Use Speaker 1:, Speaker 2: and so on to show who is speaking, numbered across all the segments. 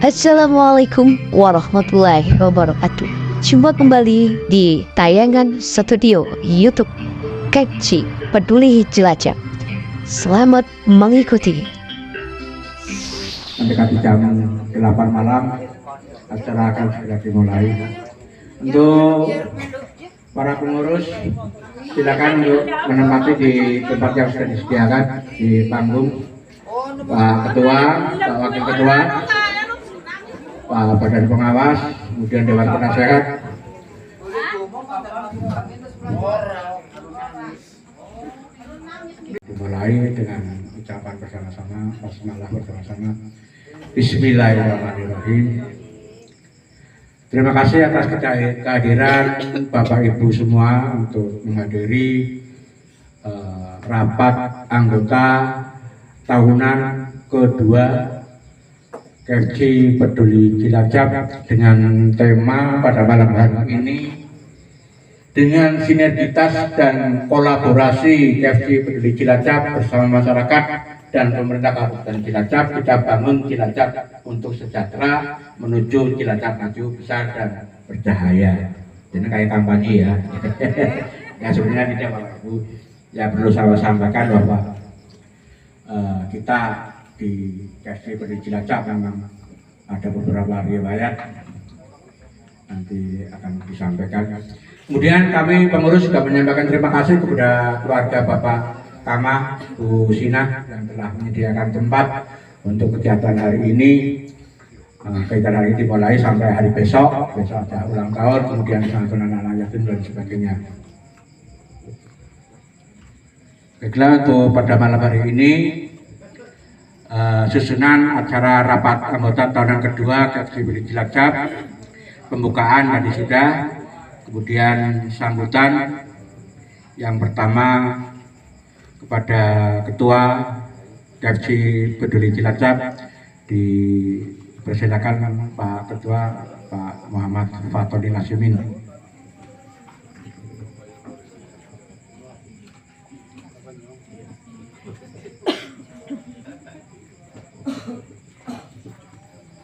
Speaker 1: Assalamualaikum warahmatullahi wabarakatuh. Jumpa kembali di tayangan studio YouTube Keci Peduli Cilacap. Selamat mengikuti.
Speaker 2: Mendekati jam 8 malam, acara akan segera dimulai. Untuk para pengurus, silakan untuk menempati di tempat yang sudah disediakan di panggung. Pak Ketua, Pak Wakil Ketua, Pak Badan Pengawas, kemudian Dewan Penasehat. Dimulai dengan ucapan bersama-sama, basmalah bersama-sama. Bismillahirrahmanirrahim. Terima kasih atas kehadiran Bapak Ibu semua untuk menghadiri rapat anggota tahunan kedua KFC Peduli Cilacap dengan tema pada malam hari ini, dengan sinergitas dan kolaborasi KFC Peduli Cilacap bersama masyarakat dan pemerintah Kabupaten Cilacap, kita bangun Cilacap untuk sejahtera menuju Cilacap maju, besar dan bercahaya. Ini kayak kampanye ya. Ya sebenarnya tidak Bapak Ibu, ya perlu saya sampaikan bahwa kita di KFC Peduli Cilacap memang ada beberapa riwayat nanti akan disampaikan. Kemudian kami pengurus juga menyampaikan terima kasih kepada keluarga Bapak Kama, Bu Sinah yang telah menyediakan tempat untuk kegiatan hari ini. Kegiatan hari ini dimulai sampai hari besok ada ulang tahun, kemudian santunan anak yatim dan sebagainya. Baiklah, untuk pada malam hari ini susunan acara rapat anggota tahunan kedua KFC Peduli Cilacap, pembukaan tadi sudah, kemudian sambutan yang pertama kepada Ketua KFC Peduli Cilacap, dipersilakan Pak Ketua Pak Muhammad Fatoni Nasimin.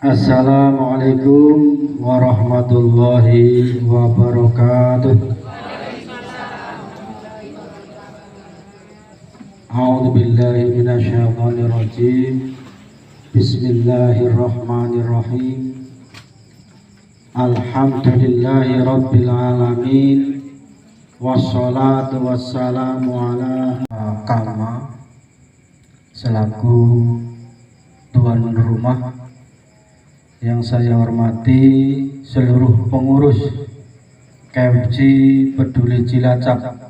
Speaker 3: Assalamualaikum warahmatullahi wabarakatuh. A'udzu billahi minasyaitonir rajim. Bismillahirrahmanirrahim. Alhamdulillahi rabbil alamin. Wassalatu wassalamu ala Kama selaku tuan rumah. Yang saya hormati seluruh pengurus KFC Peduli Cilacap,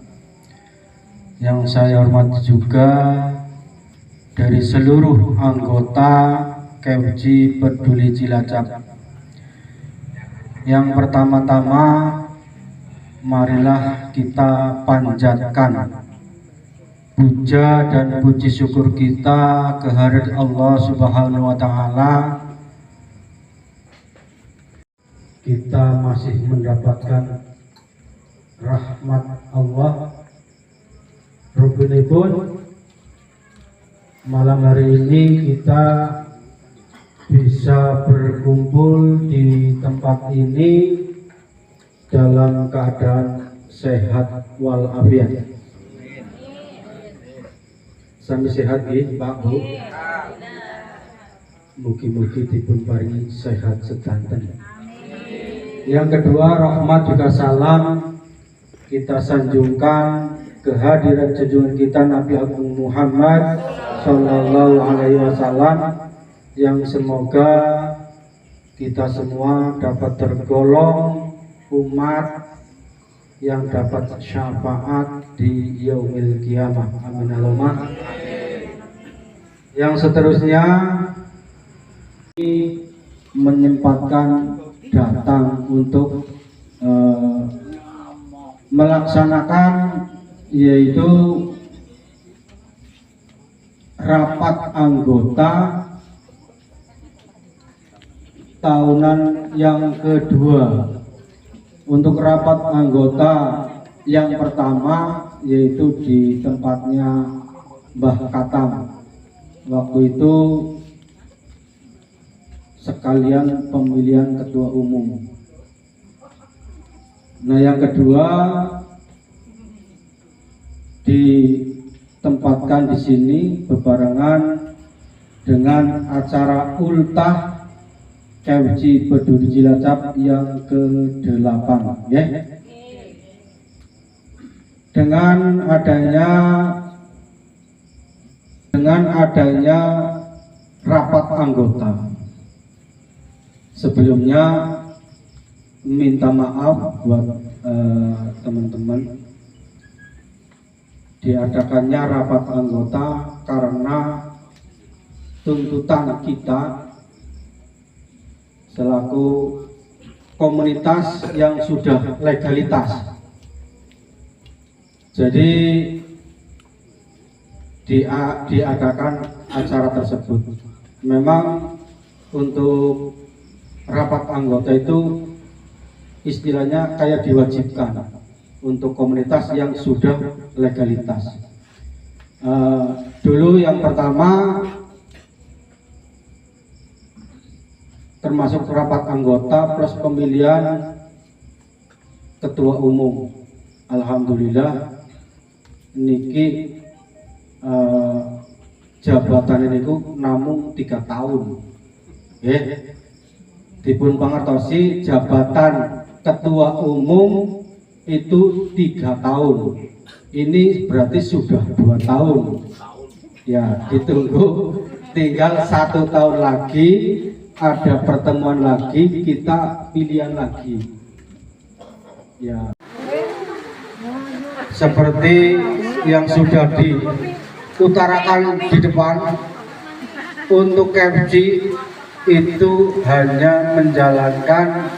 Speaker 3: yang saya hormati juga dari seluruh anggota KFC Peduli Cilacap. Yang pertama-tama, marilah kita panjatkan puja dan puji syukur kita kehadirat Allah Subhanahu wa Ta'ala. Kita masih mendapatkan rahmat Allah. Rubinipun malam hari ini kita bisa berkumpul di tempat ini dalam keadaan sehat walafiat. Sami sehat nggih Pak Bu. Mugi-mugi dipun paringi sehat sedanten. Yang kedua, rahmat juga salam kita sanjungkan kehadiran junjungan kita Nabi Agung Muhammad Sallallahu Alaihi Wasallam, yang semoga kita semua dapat tergolong umat yang dapat syafaat di yaumil kiamah. Amin Allahumma. Yang seterusnya menyempatkan datang untuk melaksanakan yaitu rapat anggota tahunan yang kedua. Untuk rapat anggota yang pertama yaitu di tempatnya Mbah Katam. Waktu itu sekalian pemilihan ketua umum. Nah, yang kedua ditempatkan di sini berbarengan dengan acara ultah KFC Peduli Cilacap yang ke-8, ya. Dengan adanya rapat anggota. Sebelumnya minta maaf buat teman-teman, diadakannya rapat anggota karena tuntutan kita selaku komunitas yang sudah legalitas. Jadi diadakan acara tersebut. Memang untuk rapat anggota itu istilahnya kayak diwajibkan untuk komunitas yang sudah legalitas. Dulu yang pertama termasuk rapat anggota plus pemilihan ketua umum. Alhamdulillah niki jabatan ini namung 3 tahun. Dipun pangertosi jabatan ketua umum itu 3 tahun. Ini berarti sudah 2 tahun. Ya, ditunggu tinggal 1 tahun lagi, ada pertemuan lagi, kita pilihan lagi. Ya. Seperti yang sudah diutarakan di depan, untuk KFC itu hanya menjalankan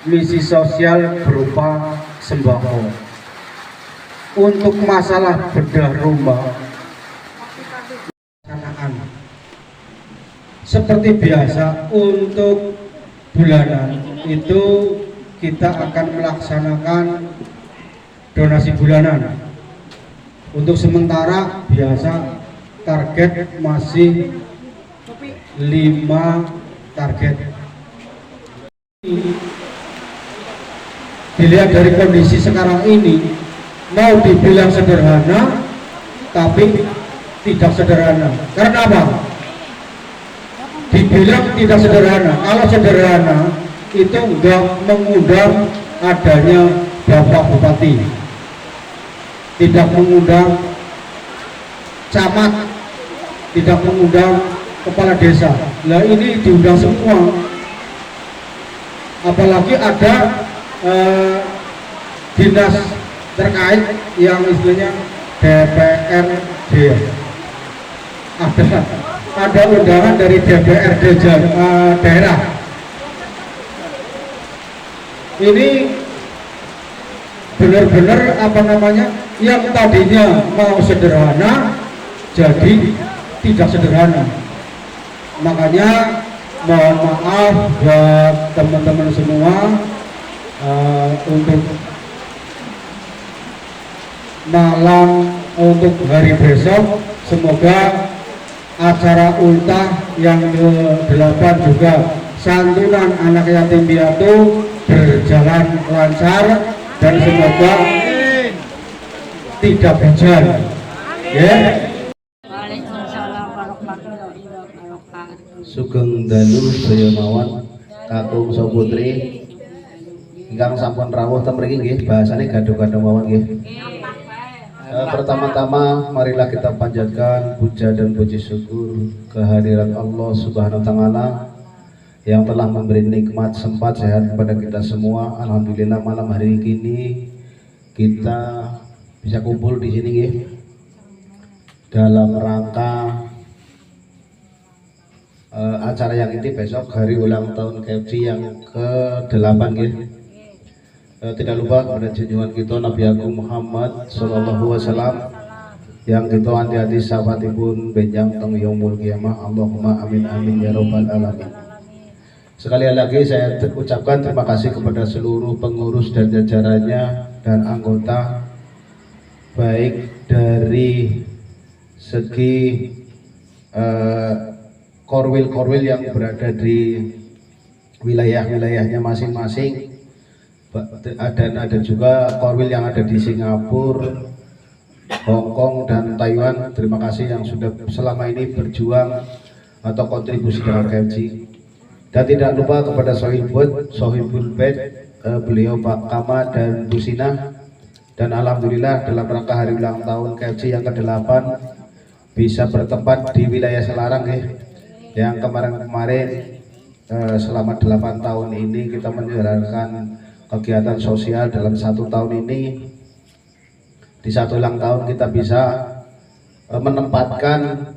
Speaker 3: misi sosial berupa sembako. Untuk masalah bedah rumah, seperti biasa untuk bulanan itu kita akan melaksanakan donasi bulanan. Untuk sementara biasa target masih 5 target. Dilihat dari kondisi sekarang ini, mau dibilang sederhana tapi tidak sederhana. Karena apa? Dibilang tidak sederhana. Kalau sederhana itu enggak mengundang adanya Bapak Bupati, tidak mengundang camat, tidak mengundang kepala desa. Lah ini diundang semua. Apalagi ada dinas terkait yang istilahnya DPRD. Ada undangan dari DPRD daerah. Ini benar-benar yang tadinya mau sederhana jadi tidak sederhana. Makanya mohon maaf buat teman-teman semua untuk malam untuk hari besok, semoga acara ultah yang ke-8 juga santunan anak yatim piatu berjalan lancar dan semoga tidak hujan. Ya.
Speaker 4: Sugeng dalu sedaya mawon kakung saputri ingkang sampun rawuh ten mriki nggih, bahasane gaduh-gaduh mawon nggih. Pertama-tama marilah kita panjatkan puja dan puji syukur kehadirat Allah Subhanahu wa taala yang telah memberi nikmat sempat sehat kepada kita semua. Alhamdulillah malam hari ini kita bisa kumpul di sini nggih dalam rangka acara yang ini besok hari ulang tahun KFC yang ke-8 nggih. Tidak lupa pada junjungan kita Nabi Agung Muhammad sallallahu alaihi wasallam yang kita hati-hati sahabatipun benjang teng yaumul kiamah. Allahumma amin amin ya rabbal alamin. Sekali lagi saya ucapkan terima kasih kepada seluruh pengurus dan jajarannya dan anggota, baik dari segi korwil-korwil yang berada di wilayah-wilayahnya masing-masing. Dan ada juga korwil yang ada di Singapura, Hong Kong, dan Taiwan. Terima kasih yang sudah selama ini berjuang atau kontribusi dengan KFC. Dan tidak lupa kepada Sohibul Bait, beliau Pak Kama dan Bu Sina. Dan alhamdulillah dalam rangka hari ulang tahun KFC yang ke-8 bisa bertempat di wilayah Selarang ya. Yang kemarin-kemarin selama 8 tahun ini kita menyelenggarakan kegiatan sosial dalam 1 tahun ini. Di 1 ulang tahun kita bisa menempatkan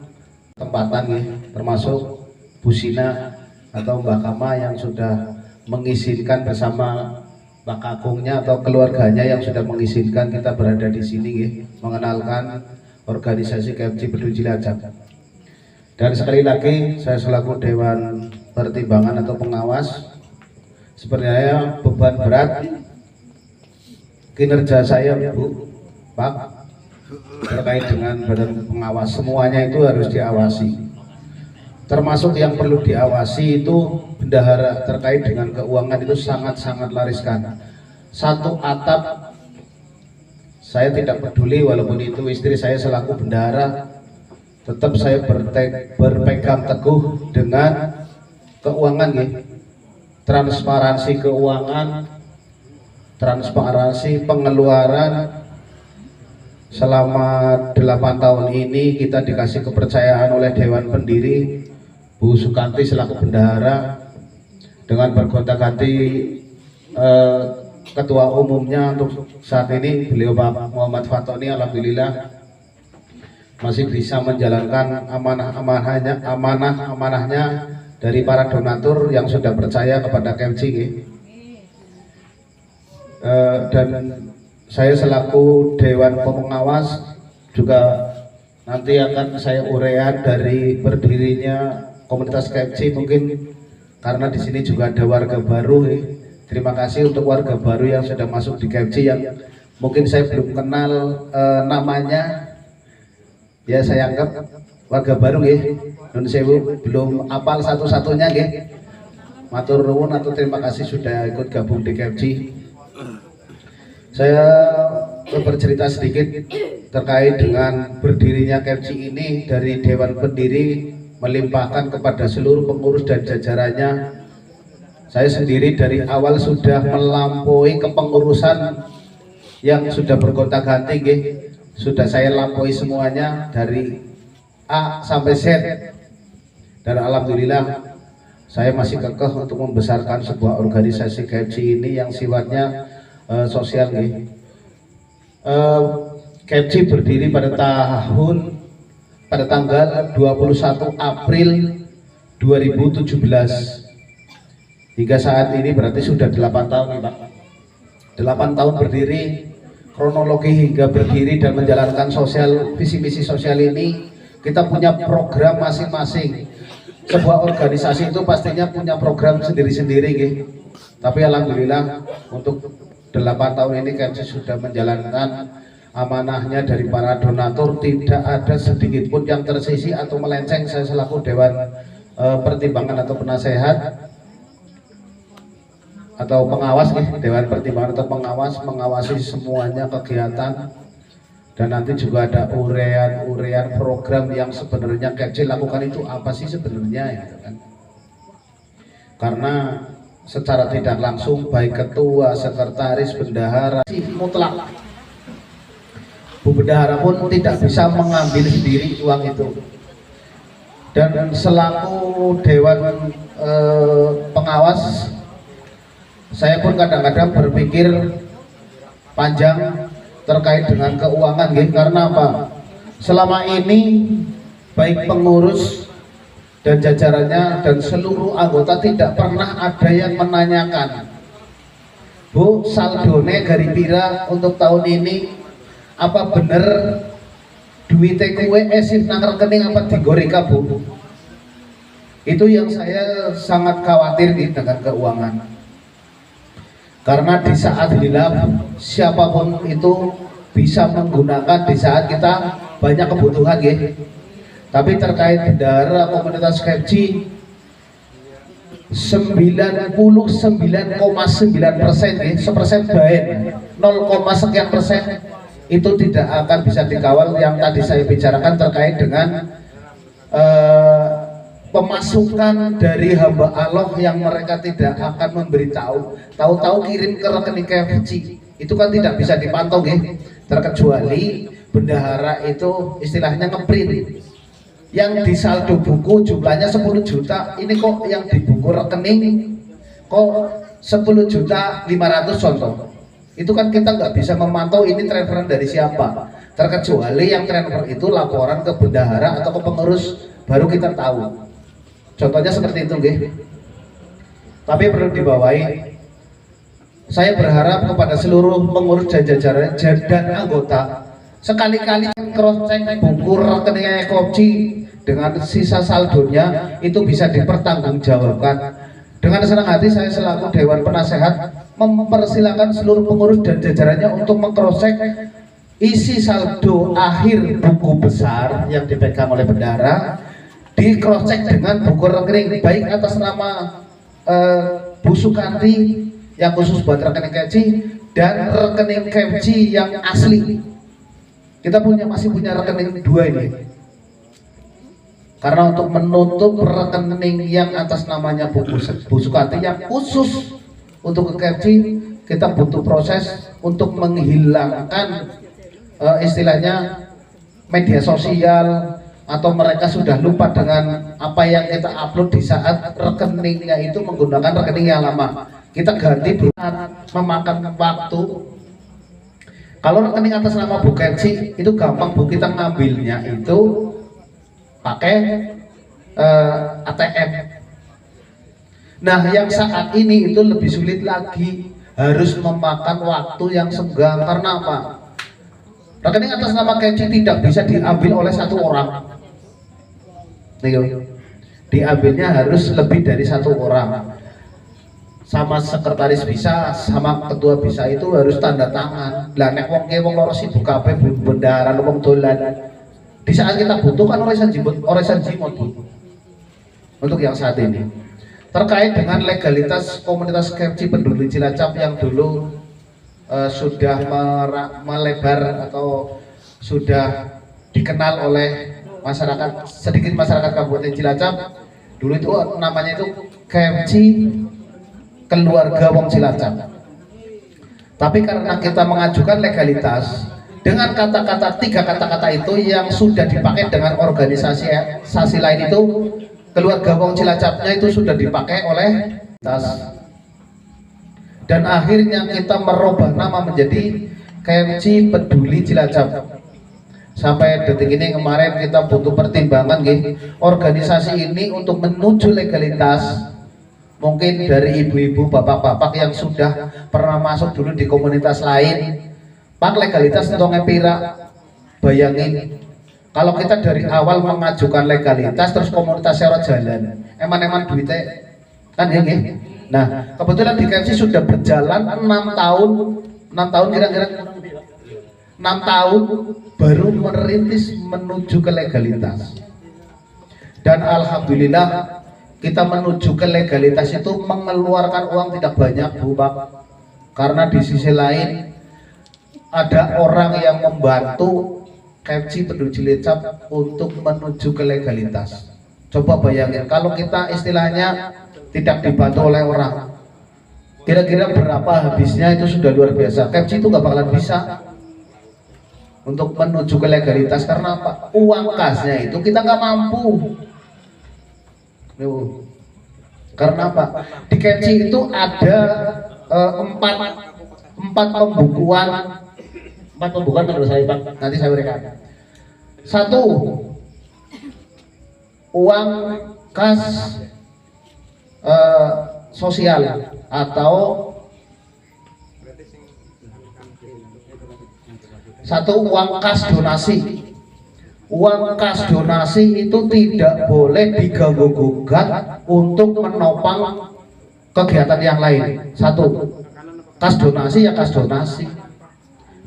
Speaker 4: tempatan ya, termasuk Bu Sina atau Mbak Kama yang sudah mengizinkan bersama Pak Kakungnya atau keluarganya yang sudah mengizinkan kita berada di sini ya, mengenalkan organisasi KFC Peduli Cilacap. Dan sekali lagi saya selaku Dewan Pertimbangan atau Pengawas, sebenarnya beban berat kinerja saya Bu, Pak, terkait dengan badan pengawas, semuanya itu harus diawasi. Termasuk yang perlu diawasi itu bendahara terkait dengan keuangan itu sangat-sangat lariskan. Satu atap saya tidak peduli, walaupun itu istri saya selaku bendahara, tetap saya berpegang teguh dengan keuangan ya. Transparansi keuangan, transparansi pengeluaran. Selama 8 tahun ini kita dikasih kepercayaan oleh Dewan Pendiri Bu Sukanti selaku bendahara, dengan bergonta-ganti ketua umumnya untuk saat ini beliau Pak Muhammad Fatoni, alhamdulillah masih bisa menjalankan amanah-amanahnya dari para donatur yang sudah percaya kepada KFC. Dan saya selaku Dewan Pengawas juga nanti akan saya uraian dari berdirinya komunitas KFC, mungkin karena di sini juga ada warga baru. Terima kasih untuk warga baru yang sudah masuk di KFC yang mungkin saya belum kenal namanya. Ya saya anggap warga baru ya, nun sewu belum apal satu-satunya ya. Matur nuwun atau terima kasih sudah ikut gabung di KFC. Saya bercerita sedikit terkait dengan berdirinya KFC ini. Dari Dewan Pendiri melimpahkan kepada seluruh pengurus dan jajarannya. Saya sendiri dari awal sudah melampaui kepengurusan yang sudah bergonta-ganti ya. Sudah saya lampaui semuanya dari A sampai Z, dan alhamdulillah saya masih kekeh untuk membesarkan sebuah organisasi KFC ini yang sifatnya sosial nih. KFC berdiri pada tanggal 21 April 2017. Hingga saat ini berarti sudah 8 tahun nih Pak. 8 tahun berdiri. Kronologi hingga berdiri dan menjalankan sosial, visi misi sosial ini, kita punya program masing-masing. Sebuah organisasi itu pastinya punya program sendiri-sendiri gitu. Tapi alhamdulillah untuk 8 tahun ini KFC sudah menjalankan amanahnya dari para donatur. Tidak ada sedikit pun yang tersisi atau melenceng. Saya selaku Dewan Pertimbangan atau Penasehat atau pengawas nih, Dewan Pertimbangan atau pengawas mengawasi semuanya kegiatan. Dan nanti juga ada urean program yang sebenarnya KFC lakukan itu apa sih sebenarnya gitu kan. Karena secara tidak langsung baik ketua, sekretaris, bendahara mutlak, Bu Bendahara pun tidak bisa mengambil sendiri uang itu. Dan selaku Dewan Pengawas, saya pun kadang-kadang berpikir panjang terkait dengan keuangan gitu. Karena apa? Selama ini baik pengurus dan jajarannya dan seluruh anggota tidak pernah ada yang menanyakan, Bu, saldone gari pira untuk tahun ini, apa bener duitnya kue esif nang rekening apa digoreka Bu? Itu yang saya sangat khawatir gitu dengan keuangan. Karena di saat hilaf siapapun itu bisa menggunakan di saat kita banyak kebutuhan ya. Tapi terkait bendahara komunitas KFC 99,9% ya, sepersen baik 0, sekian persen itu tidak akan bisa dikawal. Yang tadi saya bicarakan terkait dengan pemasukan dari hamba Allah yang mereka tidak akan memberitahu, tahu-tahu kirim ke rekening KFC, itu kan tidak bisa dipantau ya, terkecuali bendahara itu istilahnya ngeprint yang di saldo buku jumlahnya 10 juta, ini kok yang di buku rekening kok 10.500.000 contoh, itu kan kita nggak bisa memantau ini transferan dari siapa, terkecuali yang transfer itu laporan ke bendahara atau ke pengurus, baru kita tahu. Contohnya seperti itu, nggih. Tapi perlu dibawahi, saya berharap kepada seluruh pengurus jajaran dan anggota sekali-kali cross check buku rekening KFC dengan sisa saldonya itu bisa dipertanggungjawabkan. Dengan senang hati saya selaku Dewan Penasehat mempersilahkan seluruh pengurus dan jajarannya untuk meng-cross check isi saldo akhir buku besar yang dipegang oleh bendahara, di cross check dengan buku rekening baik atas nama Bu Sukanti yang khusus buat rekening KFC dan rekening KFC yang asli. Kita masih punya rekening 2 ini, karena untuk menutup rekening yang atas namanya Bu Sukanti yang khusus untuk ke KFC, kita butuh proses untuk menghilangkan istilahnya media sosial, atau mereka sudah lupa dengan apa yang kita upload di saat rekeningnya itu menggunakan rekening yang lama. Kita ganti memakan waktu. Kalau rekening atas nama Bu KFC itu gampang Bu, kita ngambilnya itu pakai ATM. Nah yang saat ini itu lebih sulit lagi, harus memakan waktu yang senggang. Karena apa? Rekening atas nama KFC tidak bisa diambil oleh satu orang. Diambilnya harus lebih dari satu orang. Sama sekretaris bisa, sama ketua bisa, itu harus tanda tangan. Lah nek wong loro sibuk kabeh bendahara wong dolan. Di saat kita butuhkan orisan jimot Bu. Untuk yang saat ini. Terkait dengan legalitas komunitas KFC Peduli Cilacap yang dulu sudah melebar atau sudah dikenal oleh masyarakat, sedikit masyarakat Kabupaten Cilacap. Dulu itu namanya itu KFC Keluarga Wong Cilacap. Tapi karena kita mengajukan legalitas dengan kata-kata, 3 kata-kata itu yang sudah dipakai dengan organisasi lain, itu Keluarga Wong Cilacapnya itu sudah dipakai oleh tas. Dan akhirnya kita merubah nama menjadi KFC Peduli Cilacap. Sampai detik ini kemarin kita butuh pertimbangan organisasi ini untuk menuju legalitas. Mungkin dari ibu-ibu, bapak-bapak yang sudah pernah masuk dulu di komunitas lain, Pak, legalitas untuk ngepira. Bayangin kalau kita dari awal mengajukan legalitas terus komunitas serot jalan, eman-eman duitnya kan ya. Nah kebetulan di KFC sudah berjalan 6 tahun kira-kira 6 tahun baru merintis menuju ke legalitas. Dan alhamdulillah kita menuju ke legalitas itu mengeluarkan uang tidak banyak Bu Pak, karena di sisi lain ada orang yang membantu KFC Peduli Cilacap untuk menuju ke legalitas. Coba bayangin kalau kita istilahnya tidak dibantu oleh orang, kira-kira berapa habisnya, itu sudah luar biasa. KFC itu nggak bakalan bisa untuk menuju ke legalitas. Karena apa? Uang kasnya itu kita nggak mampu. Karena apa? Di KFC itu ada empat pembukuan menurut saya Pak. Nanti saya berikan. 1, uang kas sosial atau 1 uang kas donasi. Uang kas donasi itu tidak boleh diganggu-gugat untuk menopang kegiatan yang lain. 1, kas donasi ya kas donasi.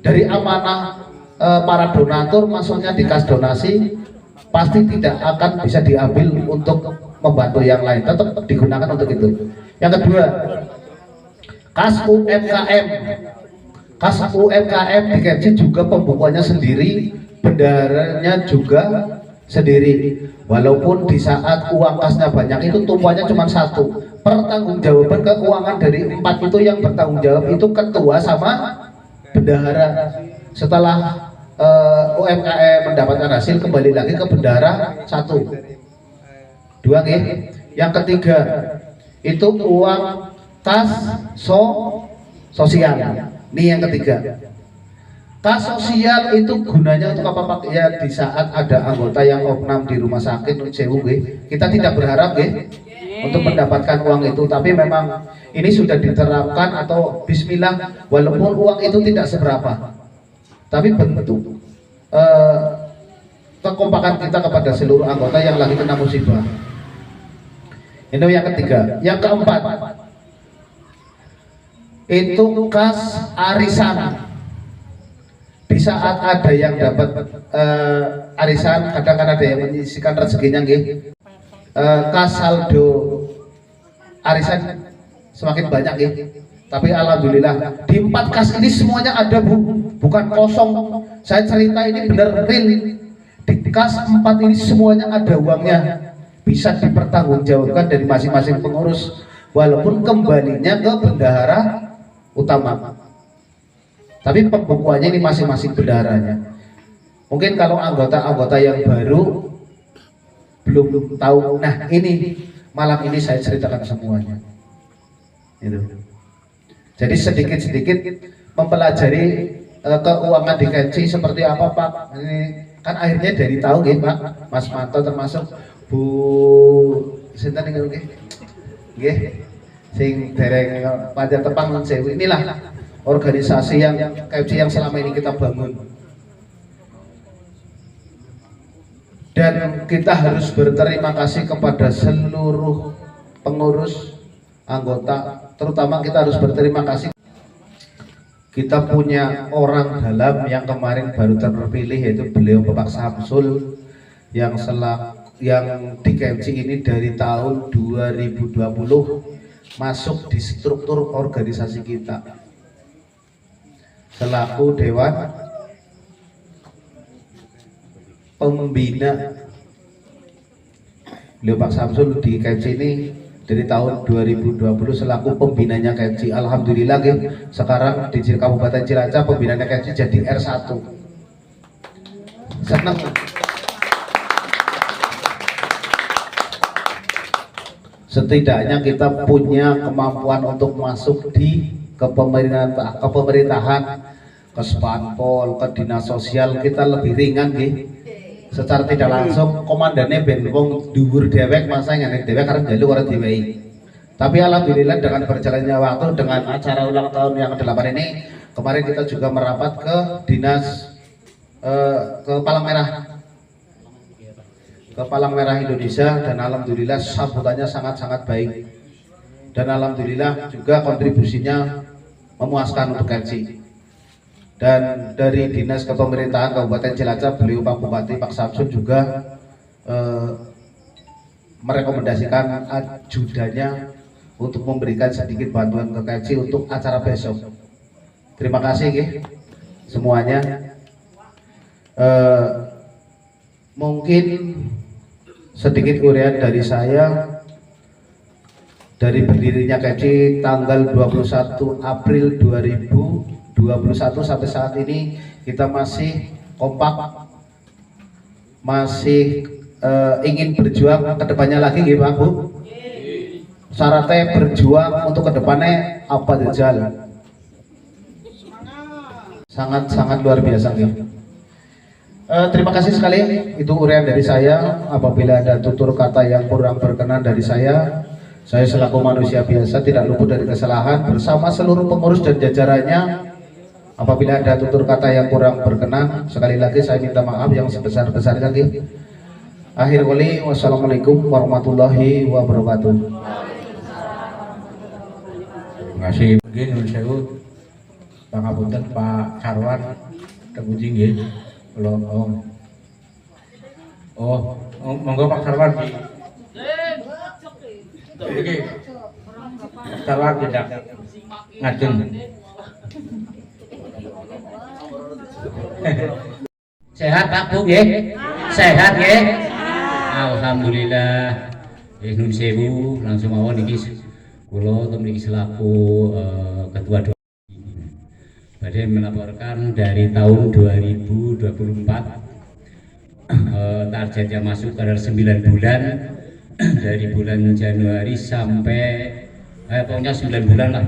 Speaker 4: Dari amanah para donatur masuknya di kas donasi, pasti tidak akan bisa diambil untuk membantu yang lain, tetap digunakan untuk itu. Yang kedua, kas UMKM. Kas UMKM di KFC juga pembukuannya sendiri, bendaharanya juga sendiri. Walaupun di saat uang kasnya banyak itu tumpuannya cuma satu. Pertanggungjawaban keuangan dari 4 itu yang bertanggung jawab itu ketua sama bendahara. Setelah UMKM mendapatkan hasil, kembali lagi ke bendahara 1. 2 nih. Yang ketiga itu uang kas sosial. Ini yang ketiga. Kas sosial itu gunanya untuk apa Pak? Ya di saat ada anggota yang opnam di rumah sakit, kita tidak berharap untuk mendapatkan uang itu, tapi memang ini sudah diterapkan atau bismillah, walaupun uang itu tidak seberapa, tapi bentuk kekompakan kita kepada seluruh anggota yang lagi kena musibah. Ini yang ketiga. Yang keempat itu kas arisan. Di saat ada yang dapat arisan, kadang-kadang ada yang menyisihkan rezekinya kas saldo arisan semakin banyak tapi alhamdulillah di 4 kas ini semuanya ada Bu, bukan kosong. Saya cerita ini benar real. Di kas 4 ini semuanya ada uangnya, bisa dipertanggungjawabkan dari masing-masing pengurus, walaupun kembalinya ke bendahara utama, tapi pembukuannya ini masing-masing bendaharanya. Mungkin kalau anggota-anggota yang baru belum tahu, nah ini malam ini saya ceritakan semuanya itu. Jadi sedikit-sedikit mempelajari keuangan di KFC seperti apa Pak. Ini kan akhirnya dari tahu Pak Mas Manto termasuk Bu sinten nggih sing dereng panjat tepang nun sewu. Inilah organisasi yang KFC yang selama ini kita bangun. Dan kita harus berterima kasih kepada seluruh pengurus, anggota, terutama kita harus berterima kasih. Kita punya orang dalam yang kemarin baru terpilih, yaitu beliau Bapak Samsul yang di KFC ini dari tahun 2020 masuk di struktur organisasi kita selaku Dewan Pembina. Beliau Pak Samsul di KFC ini dari tahun 2020 selaku pembinanya KFC. Alhamdulillah sekarang di Kabupaten Cilacap pembinanya KFC jadi R1. Senang. Setidaknya kita punya kemampuan untuk masuk di kepemerintahan, ke Spanpol, ke dinas sosial, kita lebih ringan secara tidak langsung. Komandannya ben wong dhuwur dewek, masa ngene dewek karena njaluk ora diwehi. Tapi alhamdulillah dengan berjalannya waktu, dengan acara ulang tahun yang ke-8 ini, kemarin kita juga merapat ke dinas ke Palang Merah Indonesia, dan alhamdulillah sambutannya sangat-sangat baik, dan alhamdulillah juga kontribusinya memuaskan untuk KFC. Dan dari Dinas Kepemerintahan Kabupaten Cilacap, beliau Pak Bupati Pak Samsun juga merekomendasikan ajudannya untuk memberikan sedikit bantuan ke KFC untuk acara besok. Terima kasih semuanya. Mungkin sedikit uraian dari saya. Dari berdirinya KFC tanggal 21 April 2021 sampai saat ini kita masih kompak, masih ingin berjuang ke depannya lagi Pak Bu. Syaratnya berjuang untuk kedepannya apa jajal. Sangat-sangat luar biasa terima kasih sekali, itu uraian dari saya. Apabila ada tutur kata yang kurang berkenan dari saya selaku manusia biasa tidak luput dari kesalahan. Bersama seluruh pengurus dan jajarannya, apabila ada tutur kata yang kurang berkenan, sekali lagi saya minta maaf yang sebesar-besarnya. Akhir kali, wassalamualaikum warahmatullahi wabarakatuh.
Speaker 2: Terima kasih. Mungkin Nun Sewu, pangapunten Pak Sarwan, Teguji nggih. Oh, monggo Pak Sarwardi. Iki. Sarwardi dak ngajeng.
Speaker 5: Sehat Pak Bu nggih? Sehat nggih? Alhamdulillah. Nun sewu langsung mawon iki kula mriki selaku ketua doa badhe melaporkan dari tahun 2024 target yang masuk adalah 9 bulan dari bulan Januari sampai pokoknya 9 bulan lah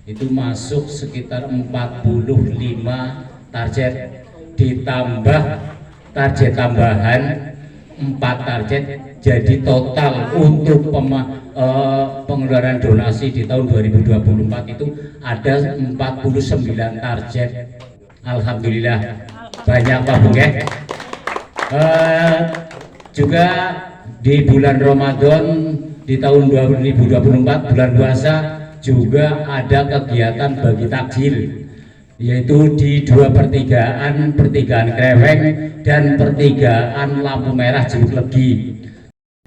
Speaker 5: itu masuk sekitar 45 target ditambah target tambahan 4 target jadi total untuk pengeluaran donasi di tahun 2024 itu ada 49 target. Alhamdulillah banyak Pak Bu ya. Juga di bulan Ramadan di tahun 2024 bulan puasa juga ada kegiatan bagi takjil yaitu di 2 pertigaan Kreweng dan pertigaan Lampu Merah Jeruk Legi.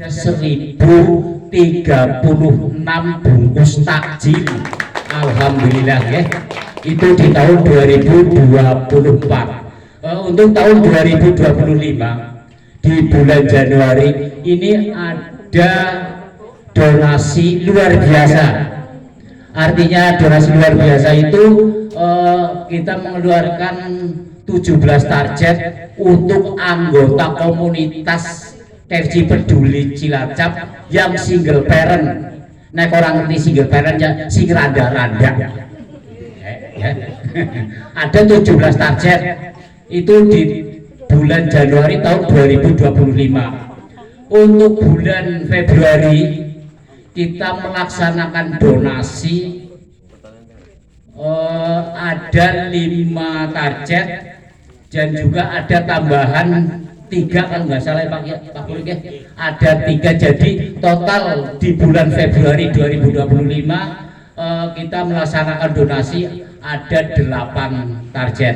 Speaker 5: 1036 bungkus takjil. Alhamdulillah ya. Itu di tahun 2024. Untuk tahun 2025 di bulan Januari ini ada donasi luar biasa. Artinya donasi luar biasa itu kita mengeluarkan 17 target untuk anggota komunitas KFC Peduli Cilacap yang single parent. Nah, orang ngerti single parent ya sing randa-randa. Ya. Ada 17 target itu di bulan Januari tahun 2025. Untuk bulan Februari kita melaksanakan donasi ada 5 target dan juga ada tambahan 3 kalau nggak salah Pak Kulik ya, ada 3 jadi total di bulan Februari 2025 kita melaksanakan donasi ada 8 target.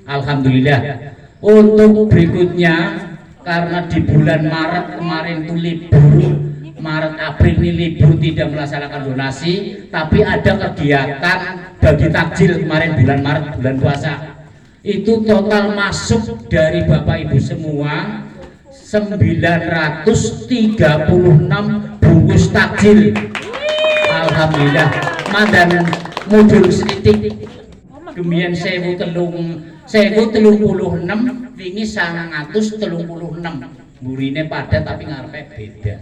Speaker 5: Alhamdulillah. Untuk berikutnya karena di bulan Maret kemarin itu libur, Maret April ini libur tidak melaksanakan donasi, tapi ada kegiatan bagi takjil kemarin bulan Maret bulan puasa. Itu total masuk dari Bapak Ibu semua 936 bungkus takjil. Alhamdulillah. Mandan modul sedikit demian 1036 wingi 936 burine padat tapi ngarepe beda.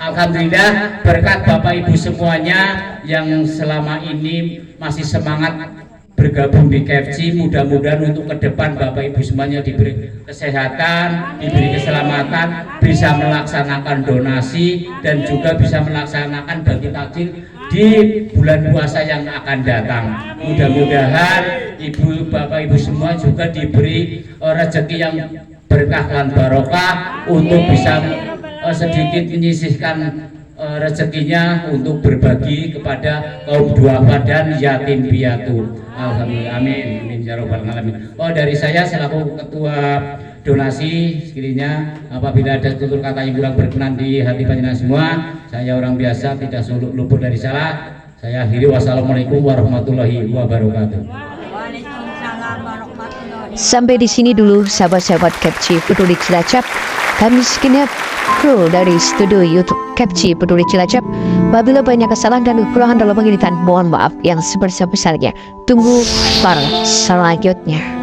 Speaker 5: Alhamdulillah berkat Bapak Ibu semuanya yang selama ini masih semangat bergabung di KFC, mudah-mudahan untuk ke depan Bapak Ibu semuanya diberi kesehatan, diberi keselamatan, bisa melaksanakan donasi dan juga bisa melaksanakan bagi takjil di bulan puasa yang akan datang. Mudah-mudahan Ibu Bapak Ibu semua juga diberi rezeki yang berkah dan barokah untuk bisa sedikit menyisihkan rezekinya untuk berbagi kepada kaum duafa dan yatim piatu. Alhamdulillah, amin, amin ya robbal alamin. Dari saya selaku ketua donasi sekiranya apabila ada tutur kata yang kurang berkenan di hati panjenengan semua, saya orang biasa tidak luput dari salah. Saya akhiri, wassalamualaikum warahmatullahi wabarakatuh.
Speaker 1: Sampai di sini dulu sahabat-sahabat KFC Peduli Cilacap. Kami segenap kru dari studio YouTube KFC Peduli Cilacap. Apabila banyak kesalahan dan kekurangan dalam pengeditan, mohon maaf yang sebesar-besarnya. Tunggu part selanjutnya.